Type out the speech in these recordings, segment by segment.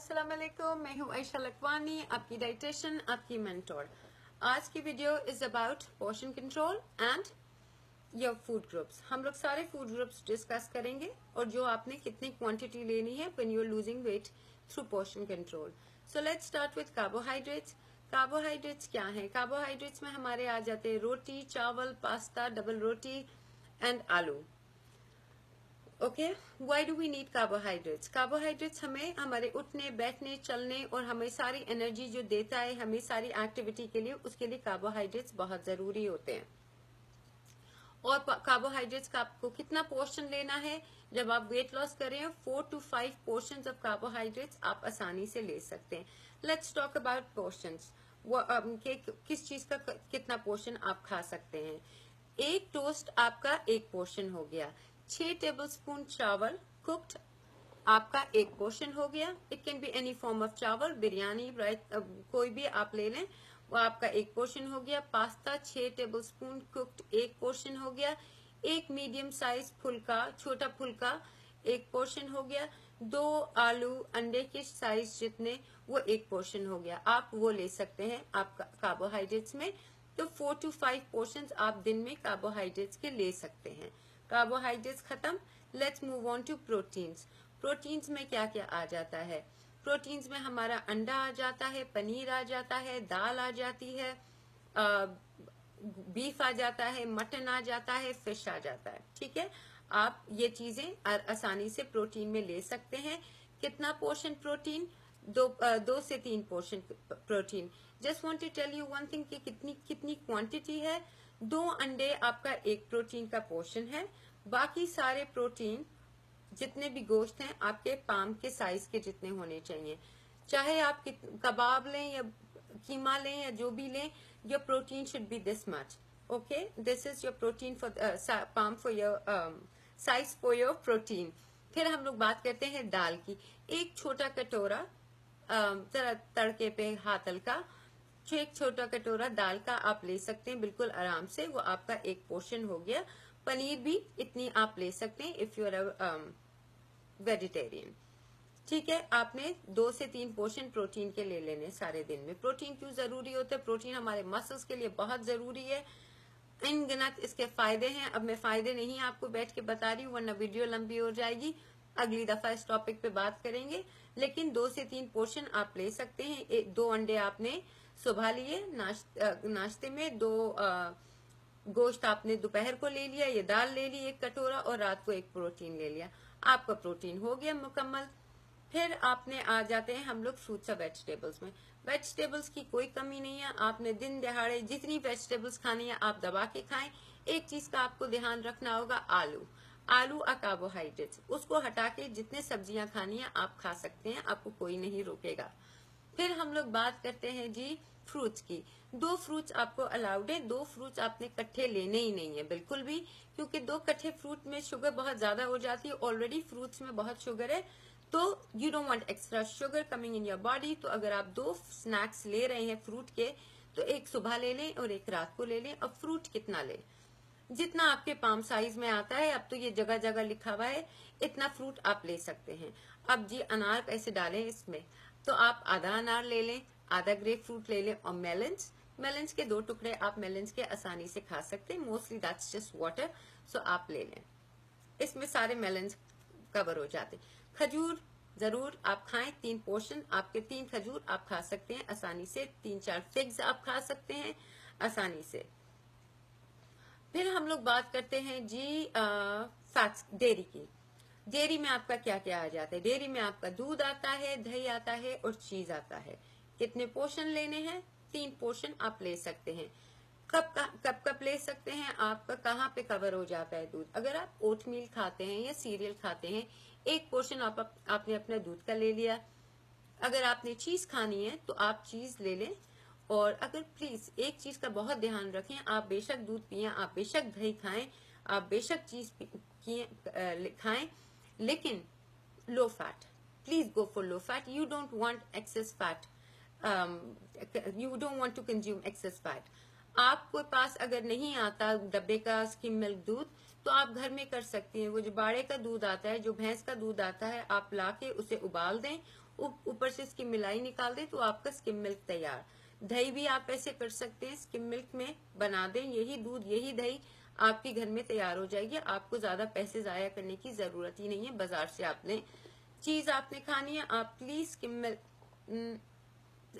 अस्सलाम वालेकुम, मैं हूँ आयशा लखवानी, आपकी डाइटिशियन, आपकी मेंटोर। आज की video is about portion control and your food groups. हम लोग सारे फूड ग्रुप्स डिस्कस करेंगे और जो आपने कितनी क्वांटिटी लेनी है when you are losing weight through portion control. So let's start with carbohydrates. Carbohydrates क्या है? कार्बोहाइड्रेट्स में हमारे आ जाते हैं रोटी, चावल, पास्ता, डबल रोटी एंड आलू। Okay, why do we need carbohydrates? Carbohydrates हमें हमारे उठने, बैठने, चलने और हमें सारी एनर्जी जो देता है हमें सारी एक्टिविटी के लिए, उसके लिए कार्बोहाइड्रेट्स बहुत जरूरी होते हैं। और कार्बोहाइड्रेट्स का आपको कितना पोर्शन लेना है? जब आप वेट लॉस कर रहे हैं 4 to 5 पोर्शन ऑफ कार्बोहाइड्रेट्स आप आसानी से ले सकते हैं। Let's talk about portions. किस चीज का कितना पोर्शन आप खा सकते हैं? एक टोस्ट आपका एक पोर्शन हो गया। 6 टेबलस्पून चावल कुक्ड आपका एक पोर्शन हो गया। It can be any form of चावल, बिरयानी, कोई भी आप ले लें, वो आपका एक पोर्शन हो गया। पास्ता 6 टेबलस्पून कुक्ड एक पोर्शन हो गया। एक मीडियम साइज फुल्का, छोटा फुल्का एक पोर्शन हो गया। 2 आलू अंडे के साइज जितने, वो एक पोर्शन हो गया। आप वो ले सकते हैं आपका कार्बोहाइड्रेट्स में। तो 4 to 5 पोर्शन आप दिन में कार्बोहाइड्रेट्स के ले सकते हैं। कार्बोहाइड्रेट्स खत्म। Let's move on to proteins. Proteins में क्या क्या आ जाता है? प्रोटीन्स में हमारा अंडा आ जाता है, पनीर आ जाता है, दाल आ जाती है, बीफ आ जाता है, मटन आ जाता है, फिश आ जाता है। ठीक है, आप ये चीजें आसानी से प्रोटीन में ले सकते हैं। कितना पोर्शन प्रोटीन? 2 से 3 portion protein. Just want to tell you one thing कि कितनी क्वांटिटी है। 2 अंडे आपका एक प्रोटीन का पोर्शन है। बाकी सारे प्रोटीन जितने भी गोश्त हैं आपके पाम के साइज के जितने होने चाहिए। चाहे आप कबाब लें या कीमा लें या जो भी लें, your protein should be this much. Okay, this is your protein for palm for your size for your protein. फिर हम लोग बात करते हैं दाल की। एक छोटा कटोरा तड़के पे हाथल का, एक छोटा कटोरा दाल का आप ले सकते हैं बिल्कुल आराम से, वो आपका एक पोर्शन हो गया। पनीर भी इतनी आप ले सकते हैं इफ यू आर वेजिटेरियन। ठीक है, आपने 2 से 3 पोर्शन प्रोटीन के ले लेने सारे दिन में। प्रोटीन क्यों जरूरी होता है? प्रोटीन हमारे मसल्स के लिए बहुत जरूरी है। अनगिनत इसके फायदे हैं। अब मैं फायदे नहीं आपको बैठ के बता रही हूँ वरना वीडियो लंबी हो जाएगी। अगली दफा इस टॉपिक पे बात करेंगे। लेकिन 2 से 3 पोर्शन आप ले सकते हैं। 2 अंडे आपने सुबह लिए नाश्ते में, 2 गोश्त आपने दोपहर को ले लिया, ये दाल ले ली 1 कटोरा, और रात को 1 प्रोटीन ले लिया। आपका प्रोटीन हो गया मुकम्मल। फिर आपने आ जाते हैं हम लोग फ्रूट्स और वेजिटेबल्स में। वेजिटेबल्स की कोई कमी नहीं है। आपने दिन दहाड़े जितनी वेजिटेबल्स खानी है आप दबा के खाएं। एक चीज का आपको ध्यान रखना होगा, आलू और कार्बोहाइड्रेट्स, उसको हटा के जितने सब्जियां खानी है आप खा सकते हैं, आपको कोई नहीं रोकेगा। फिर हम लोग बात करते हैं जी फ्रूट्स की। 2 फ्रूट्स आपको अलाउड है। 2 फ्रूट्स आपने इकट्ठे लेने ही नहीं है बिल्कुल भी, क्योंकि 2 इकट्ठे फ्रूट में शुगर बहुत ज्यादा हो जाती है। ऑलरेडी फ्रूट्स में बहुत शुगर है, तो you don't want extra sugar coming in your body. तो अगर आप 2 स्नैक्स ले रहे हैं फ्रूट के, तो एक सुबह ले लें और एक रात को ले लें। अब फ्रूट कितना लें? जितना आपके पाम साइज में आता है, अब तो ये जगह जगह लिखा हुआ है, इतना फ्रूट आप ले सकते हैं। अब जी अनार कैसे डालें इसमें? तो आप आधा अनार ले लें, आधा ग्रेप फ्रूट ले लें, और मेलन्स के 2 टुकड़े आप मेलन्स के आसानी से खा सकते हैं। मोस्टली दैट्स जस्ट वाटर, सो आप ले लें। इसमें सारे मेलन्स कवर हो जाते। खजूर जरूर आप खाएं, 3 पोर्शन आपके 3 खजूर आप खा सकते हैं आसानी से। 3-4 फिग्स आप खा सकते हैं आसानी से। फिर हम लोग बात करते हैं जी फैट्स, डेयरी की। डेयरी में आपका क्या क्या आ जाता है? डेयरी में आपका दूध आता है, दही आता है और चीज आता है। कितने पोर्शन लेने हैं? 3 पोर्शन आप ले सकते हैं। कब ले सकते हैं? आपका कहाँ पे कवर हो जाता है दूध? अगर आप ओटमील खाते हैं या सीरियल खाते हैं, 1 पोर्शन आपने अपने दूध का ले लिया। अगर आपने चीज खानी है तो आप चीज ले लें। और अगर प्लीज एक चीज का बहुत ध्यान रखें, आप बेशक दूध पिए, आप बेशक दही खाएं, आप बेशक चीज खाएं, लेकिन low fat. Please go for low fat. You don't want excess fat, you don't want to consume excess fat. आपके पास अगर नहीं आता डब्बे का स्किम मिल्क दूध, तो आप घर में कर सकती हैं। वो जो बाड़े का दूध आता है, जो भैंस का दूध आता है, आप लाके उसे उबाल दें, ऊपर से इसकी मिलाई निकाल दें, तो आपका स्किम मिल्क तैयार। दही भी आप ऐसे कर सकते हैं, स्किम मिल्क में बना दें, यही दूध यही दही आपके घर में तैयार हो जाएगी। आपको ज्यादा पैसे जाया करने की जरूरत ही नहीं है। बाजार से आपने चीज आपने खानी है, आप प्लीज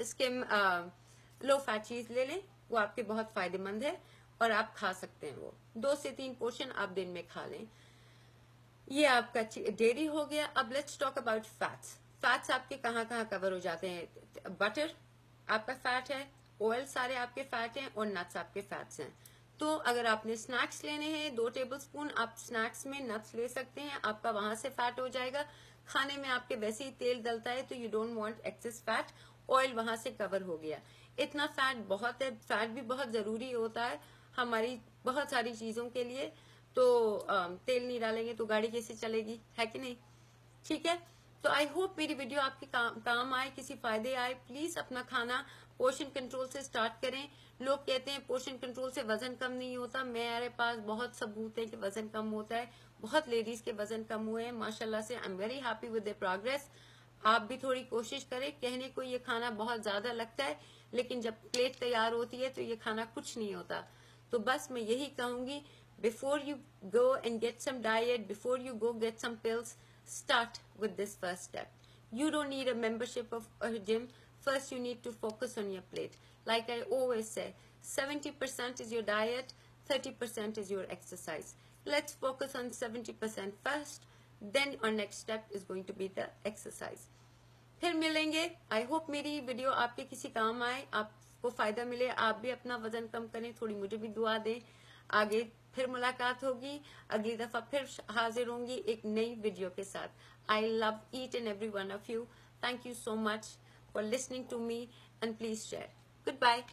स्किम लो फैट चीज ले लें, वो आपके बहुत फायदेमंद है और आप खा सकते हैं। वो 2 से 3 पोर्शन आप दिन में खा लें। ये आपका डेयरी हो गया। अब let's talk about fats. Fats आपके कहाँ कहाँ कवर हो जाते हैं? बटर आपका फैट है, ऑयल सारे आपके फैट हैं, और नट्स आपके फैट्स हैं। तो अगर आपने स्नैक्स लेने हैं 2 टेबलस्पून आप स्नैक्स में नट्स ले सकते हैं, आपका वहां से फैट हो जाएगा। खाने में आपके वैसे ही तेल डलता है, तो you don't want excess fat, oil वहां से कवर हो गया। इतना फैट बहुत है, फैट भी बहुत जरूरी होता है हमारी बहुत सारी चीजों के लिए। तो तेल नहीं डालेंगे तो गाड़ी कैसे चलेगी, है कि नहीं? ठीक है, तो आई होप मेरी वीडियो आपके काम आए, किसी फायदे आए। प्लीज अपना खाना पोर्शन कंट्रोल से स्टार्ट करें। लोग कहते हैं पोर्शन कंट्रोल से वजन कम नहीं होता, मेरे पास बहुत सबूत है कि वजन कम होता है। बहुत लेडीज के वजन कम हुए हैं माशाल्लाह से। I am very happy with the progress. आप भी थोड़ी कोशिश करें। कहने को ये खाना बहुत ज्यादा लगता है, लेकिन जब प्लेट तैयार होती है तो ये खाना कुछ नहीं होता। तो बस मैं यही कहूंगी, before you go and get some diet, before you go get some pills, start with this first step. You don't need a membership of a gym. First you need to focus on your plate. Like I always say, 70% is your diet, 30% is your exercise. Let's focus on 70% first, then our next step is going to be the exercise. फिर मिलेंगे। I hope मेरी video आपके किसी काम आए, आपको फायदा मिले, आप भी अपना वजन कम करें। थोड़ी मुझे भी दुआ दें। आगे फिर मुलाकात होगी, अगली दफा फिर हाजिर होंगी एक नई वीडियो के साथ। I love each and every one of you. Thank you so much for listening to me and please share. Good bye.